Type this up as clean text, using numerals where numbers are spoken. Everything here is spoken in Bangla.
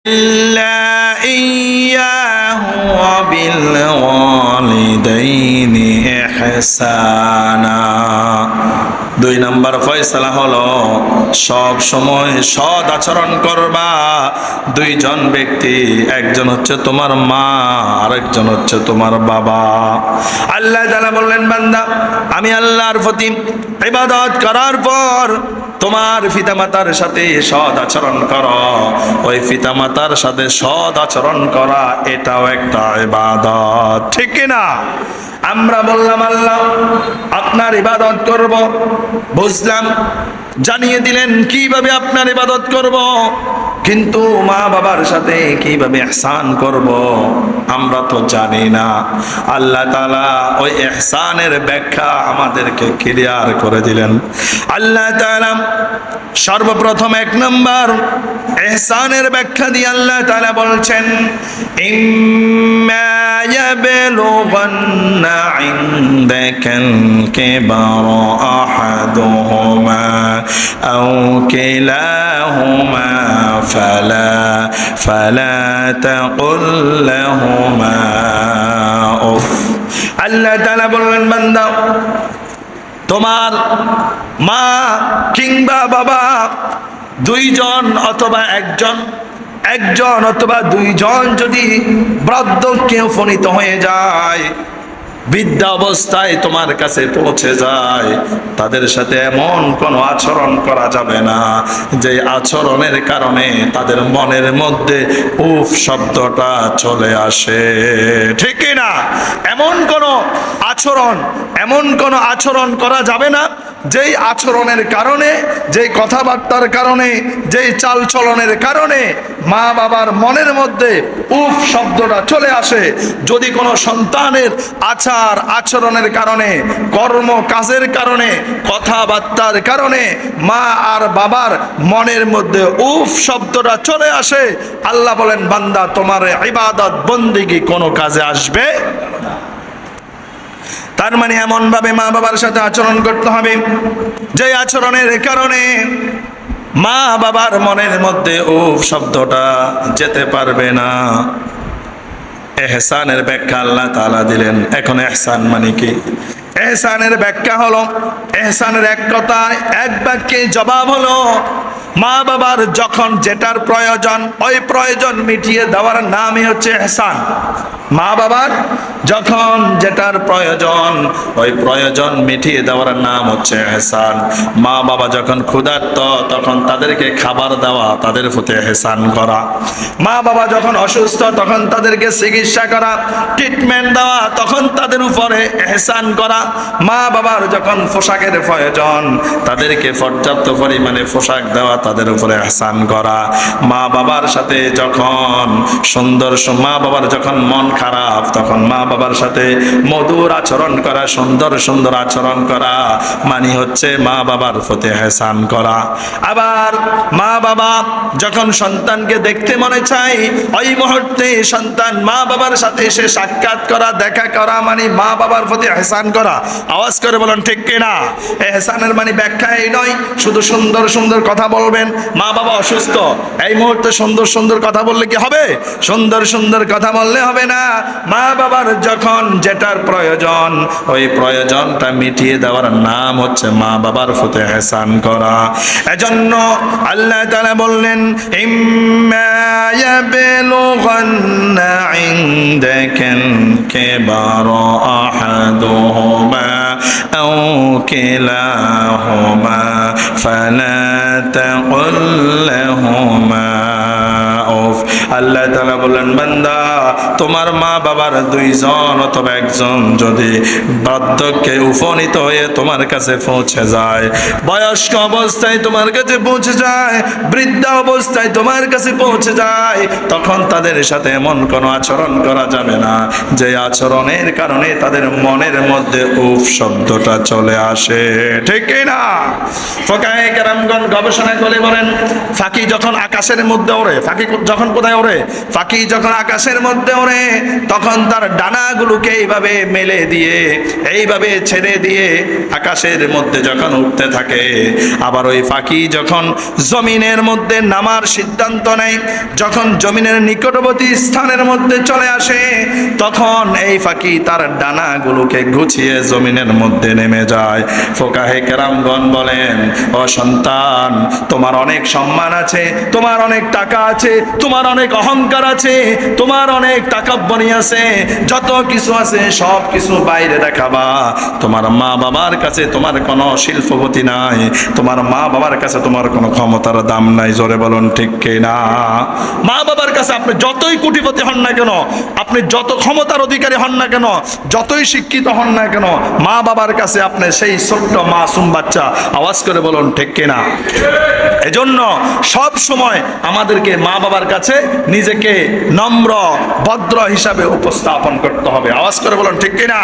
إلا إياه وبالوالدين إحسانا। 2 নম্বর ফয়সালা হলো সব সময় সৎ আচরণ করবা। 2 জন ব্যক্তি, একজন হচ্ছে তোমার মা, আরেকজন হচ্ছে তোমার বাবা। আল্লাহ তাআলা বললেন, বান্দা আমি আল্লাহর প্রতি ইবাদত করার পর তোমার পিতামাতার সাথে সৎ আচরণ করো। ওই পিতামাতার সাথে সৎ আচরণ করা এটাও একটা ইবাদত, ঠিক কিনা? আমরা বললাম আল্লাহ আপনার ইবাদত করব, বুঝলাম, জানিয়ে দিলেন কিভাবে আপনার ইবাদত করব, কিন্তু মা বাবার সাথে কিভাবে ইহসান করব আমরা তো জানি না। আল্লাহ তাআলা ওই ইহসানের ব্যাখ্যা আমাদেরকে ক্লিয়ার করে দিলেন। আল্লাহ তাআলা সর্বপ্রথম 1 নম্বর ইহসানের ব্যাখ্যা দিয়ে আল্লাহ তাআলা বলছেন, ইম্মা ইয়াবলুগান্না ইনদাকাল কিবারা আহাদুহুমা আও কিলাহুমা ফালা তাকুল লাহুমা উফ। আল্লাহ তাআলা বললেন, বান্দা তোমার মা কিংবা বাবা 2 জন অথবা একজন অথবা 2 জন যদি বার্ধক্যে উপনীত হয়ে যায়, বৃদ্ধা অবস্থায় তোমার কাছে পৌঁছে যায়, তাদের সাথে এমন কোনো আচরণ করা যাবে না যে আচরণের কারণে তাদের মনের মধ্যে উফ শব্দটা চলে আসে, ঠিক না? এমন কোনো আচরণ করা যাবে না যেই আচরণের কারণে, যেই কথাবার্তার কারণে, যেই চালচলনের কারণে মা বাবার মনের মধ্যে উফ শব্দটা চলে আসে। যদি কোনো সন্তানের আচরণের কারণে, কর্ম কাজের কারণে, কথাবার্তার কারণে মা আর বাবার মনের মধ্যে উফ শব্দটা চলে আসে, আল্লাহ বলেন, বান্দা তোমার ইবাদত বন্দেগী কোনো কাজে আসবে না। তার মানে এমন ভাবে মা বাবার সাথে আচরণ করতে হবে যে আচরণের কারণে মা বাবার মনের মধ্যে উফ শব্দটা যেতে পারবে না। ইহসানের ব্যাখ্যা আল্লাহ তাআলা দিলেন। এখন ইহসান মানে কি? ইহসানের ব্যাখ্যা হলো, ইহসানের এক কথায়, এক বাক্যে জবাব হলো, মা বাবার যখন যেটার প্রয়োজন ওই প্রয়োজন মিটিয়ে দেওয়ার নামই হচ্ছে ইহসান। মা বাবার যখন যেটার প্রয়োজন ওই প্রয়োজন মিটিয়ে দেওয়ার নাম হচ্ছে ইহসান। মা বাবা যখন ক্ষুধার্ত তখন তাদেরকে খাবার দেওয়া, তাদের প্রতি ইহসান করা। মা বাবা যখন অসুস্থ তখন তাদেরকে চিকিৎসা করা, ট্রিটমেন্ট দেওয়া, তখন তাদের উপরে ইহসান করা। মা বাবার যখন পোশাকের প্রয়োজন তাদেরকে পর্যাপ্ত পরিমাণে পোশাক দেওয়া, তাদের উপরে ইহসান করা। মা বাবার সাথে যখন মা বাবার যখন মন খারাপ তখন মা বাবার সাথে মধুর আচরণ করা, সুন্দর আচরণ করা মানে হচ্ছে মা বাবার প্রতি ইহসান করা। আবার মা বাবা যখন সন্তানকে দেখতে মনে চায় ওই মুহূর্তে সন্তান মা বাবার সাথে এসে সাক্ষাৎ করা, দেখা করা মানে মা বাবার প্রতি ইহসান করা। আওয়াজ করে বলেন ঠিক কিনা? ইহসানের মানে ব্যাখ্যা এই নয় শুধু সুন্দর কথা বলবেন। মা বাবা অসুস্থ, এই মুহূর্তে সুন্দর কথা বললে কি হবে? সুন্দর কথা বললে হবে না। মা বাবার যখন যেটার প্রয়োজন ওই প্রয়োজনটা মিটিয়ে দেওয়ার নাম হচ্ছে মা বাবার প্রতি ইহসান করা। এজন্য আল্লাহ তাআলা বললেন, ইম্মা ইয়াবলুগান্না ইনদাকাল কিবারা আহাদুহুমা আও কিলাহুমা ফালা তাকুল লাহুমা উফ। আল্লাহ তাআলা বললেন, বান্দা তোমার মা বাবার 2 জন অথবা একজন যদি বার্ধক্যে উপনীত হয়ে তোমার কাছে পৌঁছে যায়, বয়স্ক অবস্থায় তোমার কাছে পৌঁছে যায়, বৃদ্ধা অবস্থায় তোমার কাছে পৌঁছে যায়, তখন তাদের সাথে এমন কোনো আচরণ করা যাবে না যে আচরণের কারণে তাদের মনের মধ্যে উফ শব্দটা চলে আসে, ঠিক না? ফুকাহায়ে কেরামগণ গবেষণা করে বলেন, পাখি যখন আকাশের মধ্যে ওড়ে, পাখি যখন কোথায় ওড়ে? পাখি পাখি যখন আকাশের মধ্যে ওড়ে তখন তার ডানাগুলোকে এইভাবে মেলে দিয়ে এইভাবে ছেড়ে দিয়ে আকাশের মধ্যে যখন উঠতে থাকে, আবার ওই পাখি যখন জমিনের মধ্যে নামার সিদ্ধান্ত নেয়, যখন জমিনের নিকটবর্তী স্থানের মধ্যে চলে আসে, তখন এই পাখি তার ডানাগুলোকে গুছিয়ে জমিনের মধ্যে নেমে যায়। ফোকাহে কেরামগণ বলেন, ও সন্তান, তোমার অনেক সম্মান আছে, তোমার অনেক টাকা আছে, তোমার অনেক অহংকার আছে, তোমার অনেক তাকাব্বুরি আছে, যত কিছু আছে সব কিছু বাইরে দেখাবা। তোমার মা বাবার কাছে তোমার কোনো শিল্পপতি নাই, তোমার মা বাবার কাছে তোমার কোনো ক্ষমতার দাম নাই। জোরে বলুন ঠিক কিনা? মা বাবার কাছে আপনি যতই কোটিপতি হন না কেন, আপনি যত ক্ষমতার অধিকারী হন না কেন, যতই শিক্ষিত হন না কেন, মা বাবার কাছে আপনি সেই ছোট্ট মাসুম বাচ্চা। আওয়াজ করে বলুন ঠিক কিনা? এজন্য সব সময় আমাদেরকে মা বাবার কাছে নিজেকে নম্র ভদ্র হিসাবে উপস্থাপন করতে হবে। আওয়াজ করে বলুন ঠিক কিনা?